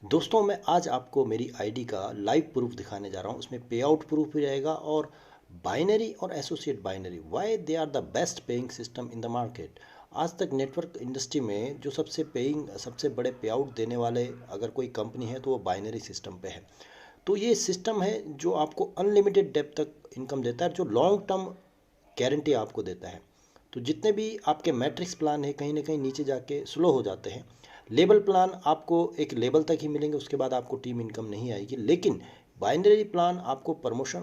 दोस्तों मैं आज आपको मेरी आईडी का लाइव प्रूफ दिखाने जा रहा हूँ। उसमें पे आउट प्रूफ भी रहेगा और बाइनरी और associate binary why they are the best paying system in the market. आज तक नेटवर्क इंडस्ट्री में जो सबसे पेइंग सबसे बड़े पे आउट देने वाले अगर कोई कंपनी है तो वो बाइनरी सिस्टम पे है। तो ये सिस्टम है जो आपको अनलिमिटेड डेप्थ तक इनकम देता है, जो लॉन्ग टर्म गारंटी आपको देता है। तो जितने भी आपके मैट्रिक्स प्लान है कहीं ना कहीं नीचे जाके स्लो हो जाते हैं। लेबल प्लान आपको एक लेवल तक ही मिलेंगे, उसके बाद आपको टीम इनकम नहीं आएगी। लेकिन बाइनरी प्लान आपको प्रमोशन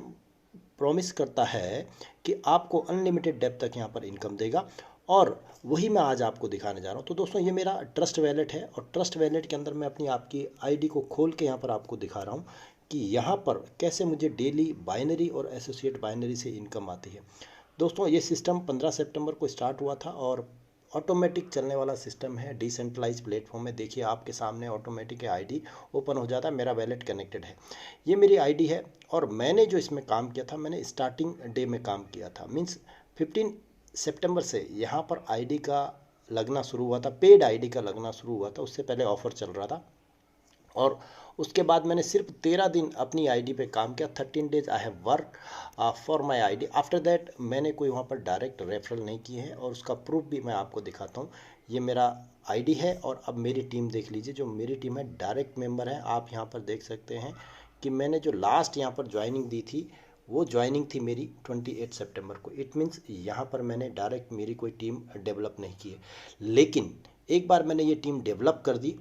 प्रॉमिस करता है कि आपको अनलिमिटेड डेप्थ तक यहाँ पर इनकम देगा, और वही मैं आज आपको दिखाने जा रहा हूँ। तो दोस्तों ये मेरा ट्रस्ट वैलेट है और ट्रस्ट वैलेट के अंदर मैं अपनी आपकी आईडी को खोल के यहाँ पर आपको दिखा रहा हूँ कि यहाँ पर कैसे मुझे डेली बाइनरी और एसोसिएट बाइनरी से इनकम आती है। दोस्तों ये सिस्टम 15 सितंबर को स्टार्ट हुआ था और ऑटोमेटिक चलने वाला सिस्टम है। डिसेंट्रलाइज प्लेटफॉर्म में देखिए आपके सामने ऑटोमेटिक आईडी ओपन हो जाता है, मेरा वैलेट कनेक्टेड है। ये मेरी आईडी है और मैंने जो इसमें काम किया था, मैंने स्टार्टिंग डे में काम किया था, मीन्स 15 सितंबर से यहाँ पर आईडी का लगना शुरू हुआ था, पेड आईडी का लगना शुरू हुआ था। उससे पहले ऑफर चल रहा था और उसके बाद मैंने सिर्फ 13 दिन अपनी आईडी पे काम किया। 13 days I have work for my ID. After that मैंने कोई वहाँ पर डायरेक्ट रेफरल नहीं किए हैं और उसका प्रूफ भी मैं आपको दिखाता हूँ। ये मेरा आईडी है और अब मेरी टीम देख लीजिए। जो मेरी टीम है डायरेक्ट मेंबर है। आप यहाँ पर देख सकते हैं कि मैंने जो लास्ट यहाँ पर ज्वाइनिंग दी थी वो ज्वाइनिंग थी मेरी 28 सितंबर को। इट मीन्स यहाँ पर मैंने डायरेक्ट मेरी कोई टीम डेवलप नहीं की है। लेकिन एक बार मैंने ये टीम डेवलप कर दी,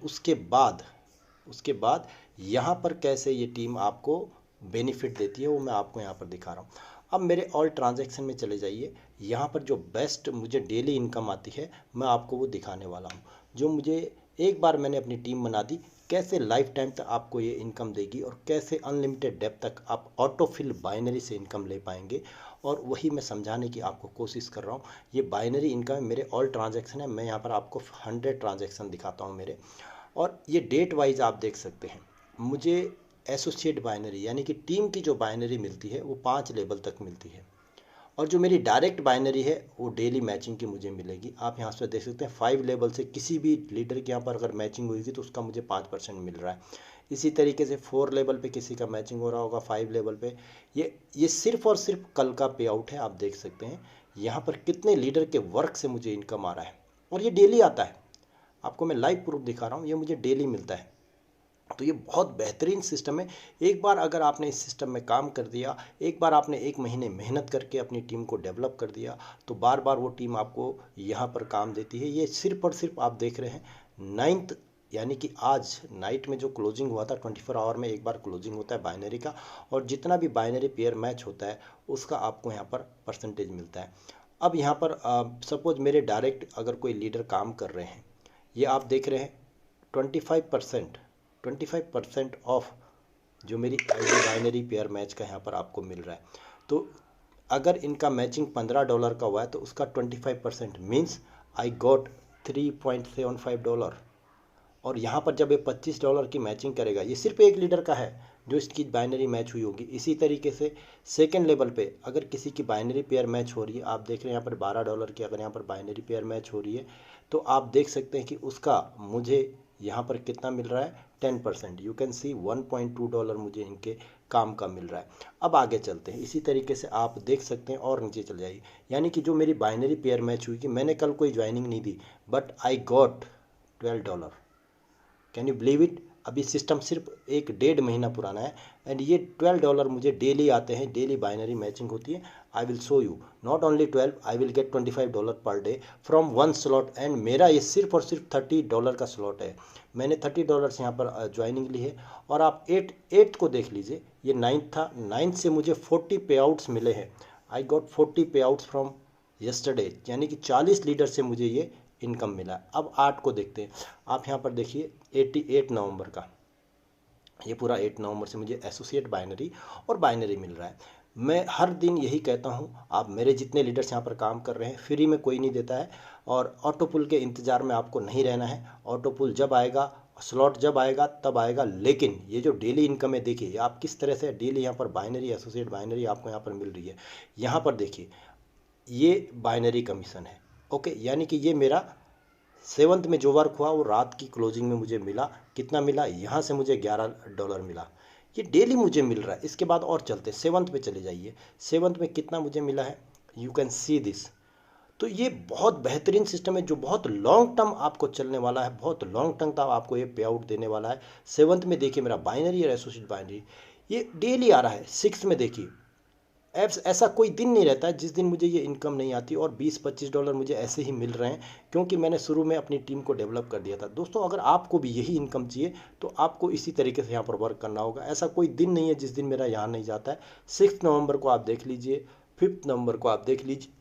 उसके बाद यहाँ पर कैसे ये टीम आपको बेनिफिट देती है वो मैं आपको यहाँ पर दिखा रहा हूँ। अब मेरे ऑल ट्रांजैक्शन में चले जाइए। यहाँ पर जो बेस्ट मुझे डेली इनकम आती है मैं आपको वो दिखाने वाला हूँ। जो मुझे एक बार मैंने अपनी टीम बना दी, कैसे लाइफ टाइम तक आपको ये इनकम देगी और कैसे अनलिमिटेड डेप्थ तक आप ऑटोफिल बाइनरी से इनकम ले पाएंगे, और वही मैं समझाने की आपको कोशिश कर रहा हूँ। ये बाइनरी इनकम मेरे ऑल ट्रांजैक्शन है। मैं यहाँ पर आपको 100 ट्रांजैक्शन दिखाता हूँ मेरे, और ये डेट वाइज आप देख सकते हैं। मुझे एसोसिएट बाइनरी यानी कि टीम की जो बाइनरी मिलती है वो 5 लेवल तक मिलती है, और जो मेरी डायरेक्ट बाइनरी है वो डेली मैचिंग की मुझे मिलेगी। आप यहाँ से देख सकते हैं 5 लेवल से किसी भी लीडर के यहाँ पर अगर मैचिंग हुई तो उसका मुझे 5% मिल रहा है। इसी तरीके से 4 लेवल पे किसी का मैचिंग हो रहा होगा, 5 लेवल पे। ये सिर्फ और सिर्फ कल का पे आउट है। आप देख सकते हैं यहाँ पर कितने लीडर के वर्क से मुझे इनकम आ रहा है, और ये डेली आता है। आपको मैं लाइव प्रूफ दिखा रहा हूँ, ये मुझे डेली मिलता है। तो ये बहुत बेहतरीन सिस्टम है। एक बार अगर आपने इस सिस्टम में काम कर दिया, एक बार आपने 1 महीने मेहनत करके अपनी टीम को डेवलप कर दिया, तो बार बार वो टीम आपको यहाँ पर काम देती है। ये सिर्फ और सिर्फ आप देख रहे हैं 9th यानी कि आज नाइट में जो क्लोजिंग हुआ था, 24 आवर में एक बार क्लोजिंग होता है बाइनरी का, और जितना भी बाइनरी पेयर मैच होता है उसका आपको यहाँ पर परसेंटेज मिलता है। अब यहाँ पर सपोज मेरे डायरेक्ट अगर कोई लीडर काम कर रहे हैं, ये आप देख रहे हैं 25% ऑफ जो मेरी आईडी बाइनरी पेयर मैच का यहाँ पर आपको मिल रहा है। तो अगर इनका मैचिंग $15 का हुआ है तो उसका 25% मीन्स आई गॉट $3.75। और यहाँ पर जब ये $25 की मैचिंग करेगा, ये सिर्फ एक लीडर का है जो इसकी बाइनरी मैच हुई होगी। इसी तरीके से सेकेंड लेवल पे अगर किसी की बाइनरी पेयर मैच हो रही है, आप देख रहे हैं यहाँ पर $12 की अगर यहाँ पर बाइनरी पेयर मैच हो रही है, तो आप देख सकते हैं कि उसका मुझे यहाँ पर कितना मिल रहा है, 10%। यू कैन सी $1.2 मुझे इनके काम का मिल रहा है। अब आगे चलते हैं। इसी तरीके से आप देख सकते हैं और नीचे चल जाइए। यानी कि जो मेरी बाइनरी पेयर मैच हुई कि मैंने कल कोई ज्वाइनिंग नहीं दी, but I got $12। Can you believe it. अभी सिस्टम सिर्फ 1 डेढ़ महीना पुराना है एंड ये $12 मुझे डेली आते हैं। डेली बाइनरी मैचिंग होती है। I will show you not only 12, I will get $25 per day from one slot. And मेरा ये सिर्फ और सिर्फ $30 का स्लॉट है। मैंने $30 यहाँ पर ज्वाइनिंग ली है। और आप 8th को देख लीजिए, ये 9th था। 9th से मुझे 40 पे आउट्स मिले हैं। आई गॉट 40 पे आउट्स फ्रॉम यस्टरडे, यानी कि 40 लीडर से मुझे ये इनकम मिला। अब 8 को देखते हैं। आप यहाँ पर देखिए 8 नवंबर का, ये पूरा 8 नवंबर से मुझे एसोसिएट बाइनरी और बाइनरी मिल रहा है। मैं हर दिन यही कहता हूँ, आप मेरे जितने लीडर्स यहाँ पर काम कर रहे हैं, फ्री में कोई नहीं देता है, और ऑटो पुल के इंतज़ार में आपको नहीं रहना है। ऑटो पुल जब आएगा, स्लॉट जब आएगा तब आएगा। लेकिन ये जो डेली इनकम है, देखिए आप किस तरह से डेली यहाँ पर बाइनरी एसोसिएट बाइनरी आपको यहाँ पर मिल रही है। यहाँ पर देखिए ये बाइनरी कमीशन है। ओके, यानी कि ये मेरा 7th में जो वर्क हुआ वो रात की क्लोजिंग में मुझे मिला, कितना मिला, यहाँ से मुझे $11 मिला। ये डेली मुझे मिल रहा है। इसके बाद और चलते 7th पे चले जाइए, 7th में कितना मुझे मिला है, यू कैन सी दिस। तो ये बहुत बेहतरीन सिस्टम है जो बहुत लॉन्ग टर्म आपको चलने वाला है, बहुत लॉन्ग टर्म तक आपको ये पे आउट देने वाला है। 7th में देखिए मेरा बाइनरी और एसोसिएट बाइनरी ये डेली आ रहा है। 6th में देखिए ऐसा कोई दिन नहीं रहता है जिस दिन मुझे ये इनकम नहीं आती, और $20-25 मुझे ऐसे ही मिल रहे हैं क्योंकि मैंने शुरू में अपनी टीम को डेवलप कर दिया था। दोस्तों अगर आपको भी यही इनकम चाहिए तो आपको इसी तरीके से यहाँ पर वर्क करना होगा। ऐसा कोई दिन नहीं है जिस दिन मेरा यहाँ नहीं जाता है। 6 नवंबर को आप देख लीजिए, 5 नवंबर को आप देख लीजिए,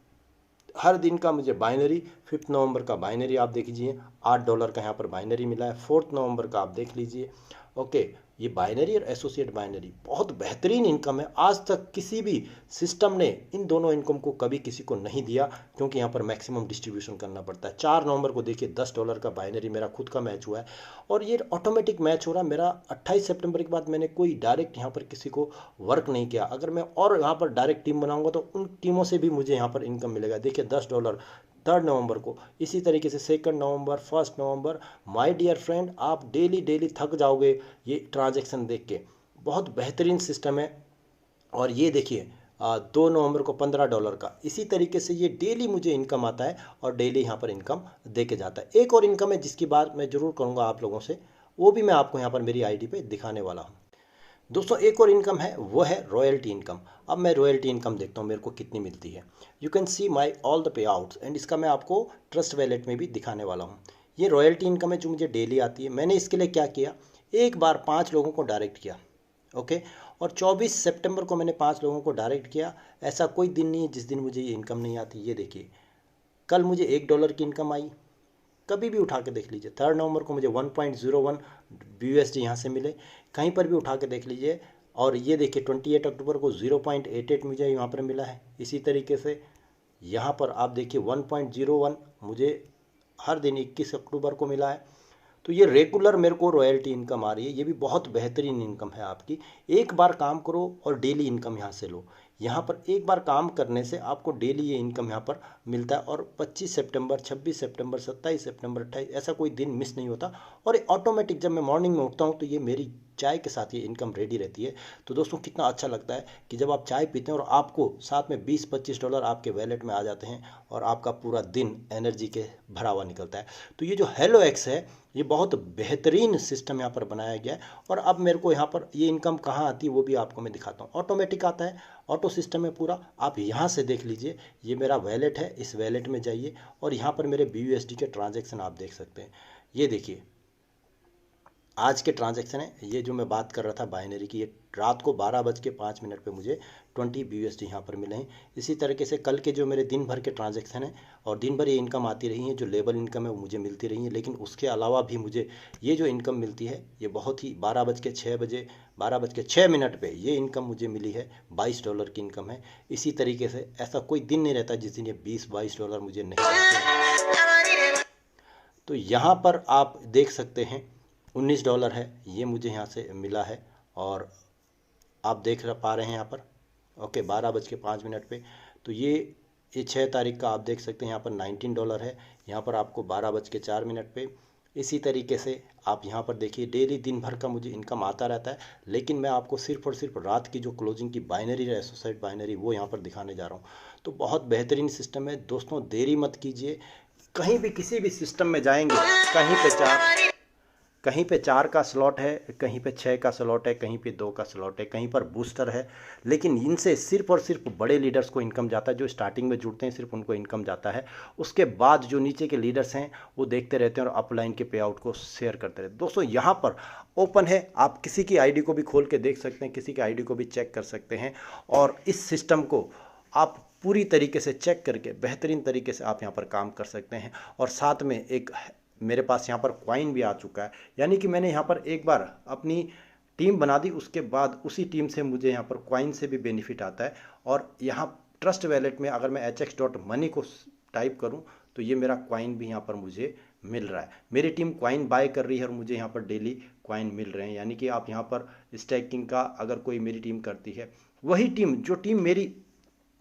हर दिन का मुझे बाइनरी, 5 नवंबर का बाइनरी आप देख लीजिए, $8 का यहाँ पर बाइनरी मिला है। 4 नवंबर का आप देख लीजिए। ओके, ये बाइनरी और एसोसिएट बाइनरी बहुत बेहतरीन इनकम है। आज तक किसी भी सिस्टम ने इन दोनों इनकम को कभी किसी को नहीं दिया क्योंकि यहाँ पर मैक्सिमम डिस्ट्रीब्यूशन करना पड़ता है। 4 नवंबर को देखिए $10 का बाइनरी मेरा खुद का मैच हुआ है, और ये ऑटोमेटिक मैच हो रहा है मेरा। 28 सितंबर के बाद मैंने कोई डायरेक्ट यहाँ पर किसी को वर्क नहीं किया। अगर मैं और यहाँ पर डायरेक्ट टीम बनाऊंगा तो उन टीमों से भी मुझे यहाँ पर इनकम मिलेगा। देखिए $10 3 नवंबर को, इसी तरीके से 2 नवंबर, 1 नवंबर। माय डियर फ्रेंड, आप डेली डेली थक जाओगे ये ट्रांजैक्शन देख के। बहुत बेहतरीन सिस्टम है। और ये देखिए 2 नवंबर को $15 का, इसी तरीके से ये डेली मुझे इनकम आता है और डेली यहाँ पर इनकम दे के जाता है। एक और इनकम है जिसकी बात मैं ज़रूर करूँगा आप लोगों से, वो भी मैं आपको यहाँ पर मेरी आईडी पे दिखाने वाला हूँ। दोस्तों एक और इनकम है, वो है रॉयल्टी इनकम। अब मैं रॉयल्टी इनकम देखता हूँ मेरे को कितनी मिलती है। You can see my all the pay outs, and इसका मैं आपको ट्रस्ट वैलेट में भी दिखाने वाला हूँ। ये रॉयल्टी इनकम है जो मुझे डेली आती है। मैंने इसके लिए क्या किया, एक बार 5 लोगों को डायरेक्ट किया, ओके, और 24 सितंबर को मैंने 5 लोगों को डायरेक्ट किया। ऐसा कोई दिन नहीं है जिस दिन मुझे ये इनकम नहीं आती। ये देखिए कल मुझे $1 की इनकम आई, कभी भी उठा के देख लीजिए। 3 नवंबर को मुझे 1.01 BUSD यहाँ से मिले, कहीं पर भी उठा के देख लीजिए। और ये देखिए 28 अक्टूबर को 0.88 मुझे यहाँ पर मिला है। इसी तरीके से यहाँ पर आप देखिए 1.01 मुझे हर दिन 21 अक्टूबर को मिला है। तो ये रेगुलर मेरे को रॉयल्टी इनकम आ रही है। ये भी बहुत बेहतरीन इनकम है आपकी। एक बार काम करो और डेली इनकम यहाँ से लो। यहाँ पर एक बार काम करने से आपको डेली ये इनकम यहाँ पर मिलता है। और 25 सितंबर, 26 सितंबर, 27 सितंबर, 28 ऐसा कोई दिन मिस नहीं होता। और ऑटोमेटिक जब मैं मॉर्निंग में उठता हूँ तो ये मेरी चाय के साथ ये इनकम रेडी रहती है। तो दोस्तों कितना अच्छा लगता है कि जब आप चाय पीते हैं और आपको साथ में $20-25 आपके वैलेट में आ जाते हैं और आपका पूरा दिन एनर्जी के भरा हुआ निकलता है। तो ये जो हेलो एक्स है ये बहुत बेहतरीन सिस्टम यहाँ पर बनाया गया है। और अब मेरे को यहाँ पर ये इनकम कहाँ आती है वो भी आपको मैं दिखाता हूँ। ऑटोमेटिक आता है, ऑटो सिस्टम है पूरा। आप यहाँ से देख लीजिए, ये मेरा वैलेट है, इस वैलेट में जाइए और यहाँ पर मेरे BUSD के ट्रांजैक्शन आप देख सकते हैं। ये देखिए आज के ट्रांजैक्शन है, ये जो मैं बात कर रहा था बाइनरी की, ये रात को 12:05 पे मुझे 20 BUSD यहाँ पर मिले हैं। इसी तरीके से कल के जो मेरे दिन भर के ट्रांजैक्शन हैं और दिन भर ये इनकम आती रही है, जो लेबर इनकम है वो मुझे मिलती रही है। लेकिन उसके अलावा भी मुझे ये जो इनकम मिलती है ये बहुत ही 12:06 पे ये इनकम मुझे मिली है। $22 की इनकम है। इसी तरीके से ऐसा कोई दिन नहीं रहता जिस दिन ये $20-22 मुझे नहीं मिलते। तो यहाँ पर आप देख सकते हैं $19 है, ये मुझे यहाँ से मिला है। और आप देख पा रहे हैं यहाँ पर, ओके, 12:05 पे। तो ये 6 तारीख का आप देख सकते हैं यहाँ पर $19 है। यहाँ पर आपको 12:04 पे। इसी तरीके से आप यहाँ पर देखिए डेली दिन भर का मुझे इनकम आता रहता है। लेकिन मैं आपको सिर्फ और सिर्फ रात की जो क्लोजिंग की बाइनरी है, एसोसिएट बाइनरी, वो यहाँ पर दिखाने जा रहा हूँ। तो बहुत बेहतरीन सिस्टम है दोस्तों, देरी मत कीजिए। कहीं भी किसी भी सिस्टम में जाएंगे, कहीं पे 4 का स्लॉट है, कहीं पे 6 का स्लॉट है, कहीं पे 2 का स्लॉट है, कहीं पर बूस्टर है। लेकिन इनसे सिर्फ और सिर्फ बड़े लीडर्स को इनकम जाता है। जो स्टार्टिंग में जुड़ते हैं सिर्फ उनको इनकम जाता है। उसके बाद जो नीचे के लीडर्स हैं वो देखते रहते हैं और अपलाइन के पे आउट को शेयर करते रहते हैं। दोस्तों यहाँ पर ओपन है, आप किसी की आईडी को भी खोल के देख सकते हैं, किसी की आईडी को भी चेक कर सकते हैं। और इस सिस्टम को आप पूरी तरीके से चेक करके बेहतरीन तरीके से आप यहाँ पर काम कर सकते हैं। और साथ में एक मेरे पास यहाँ पर कॉइन भी आ चुका है, यानी कि मैंने यहाँ पर एक बार अपनी टीम बना दी, उसके बाद उसी टीम से मुझे यहाँ पर कॉइन से भी बेनिफिट आता है। और यहाँ ट्रस्ट वैलेट में अगर मैं hx.money को टाइप करूँ तो ये मेरा कॉइन भी यहाँ पर मुझे मिल रहा है। मेरी टीम कॉइन बाय कर रही है और मुझे यहाँ पर डेली कॉइन मिल रहे हैं। यानी कि आप यहाँ पर स्टैकिंग का अगर कोई मेरी टीम करती है, वही टीम जो टीम मेरी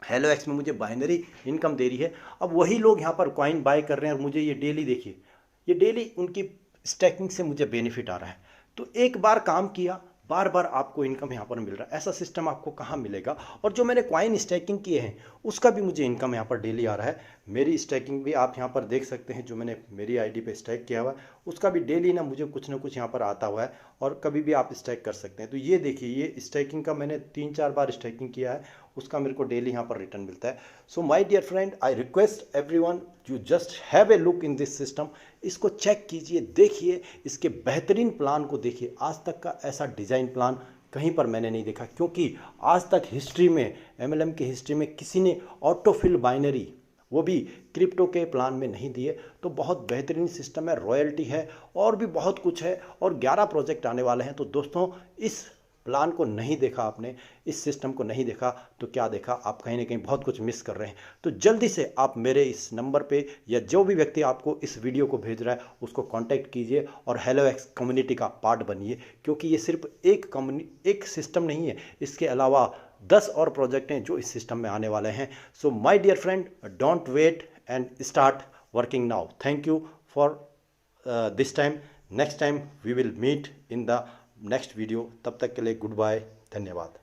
हेलो एक्स में मुझे बाइनरी इनकम दे रही है, अब वही लोग यहाँ पर कॉइन बाय कर रहे हैं और मुझे ये डेली देखिए ये डेली उनकी स्टैकिंग से मुझे बेनिफिट आ रहा है। तो एक बार काम किया, बार बार आपको इनकम यहाँ पर मिल रहा है। ऐसा सिस्टम आपको कहाँ मिलेगा। और जो मैंने कॉइन स्टैकिंग किए हैं उसका भी मुझे इनकम यहाँ पर डेली आ रहा है। मेरी स्टैकिंग भी आप यहाँ पर देख सकते हैं, जो मैंने मेरी आईडी पे स्टैक किया हुआ है उसका भी डेली ना मुझे कुछ ना कुछ यहाँ पर आता हुआ है, और कभी भी आप स्टैक कर सकते हैं। तो ये देखिए, ये स्टैकिंग का मैंने 3-4 बार स्टैकिंग किया है, उसका मेरे को डेली यहाँ पर रिटर्न मिलता है। So my dear friend, I request everyone you just have a look in this system. इसको चेक कीजिए, देखिए, इसके बेहतरीन प्लान को देखिए। आज तक का ऐसा डिज़ाइन प्लान कहीं पर मैंने नहीं देखा, क्योंकि आज तक हिस्ट्री में, एमएलएम की हिस्ट्री में किसी ने ऑटोफिल बाइनरी, वो भी क्रिप्टो के प्लान में नहीं दिए। तो बहुत बेहतरीन सिस्टम है, रॉयल्टी है और भी बहुत कुछ है, और 11 प्रोजेक्ट आने वाले हैं। तो दोस्तों, इस प्लान को नहीं देखा आपने, इस सिस्टम को नहीं देखा, तो क्या देखा आप, कहीं ना कहीं बहुत कुछ मिस कर रहे हैं। तो जल्दी से आप मेरे इस नंबर पे, या जो भी व्यक्ति आपको इस वीडियो को भेज रहा है उसको कांटेक्ट कीजिए और हेलो एक्स कम्युनिटी का पार्ट बनिए, क्योंकि ये सिर्फ एक सिस्टम नहीं है, इसके अलावा 10 और प्रोजेक्ट हैं जो इस सिस्टम में आने वाले हैं। So my dear friend, don't wait and start working now. Thank you for this time. Next time we will meet in the next video. तब तक के लिए गुड बाय, धन्यवाद।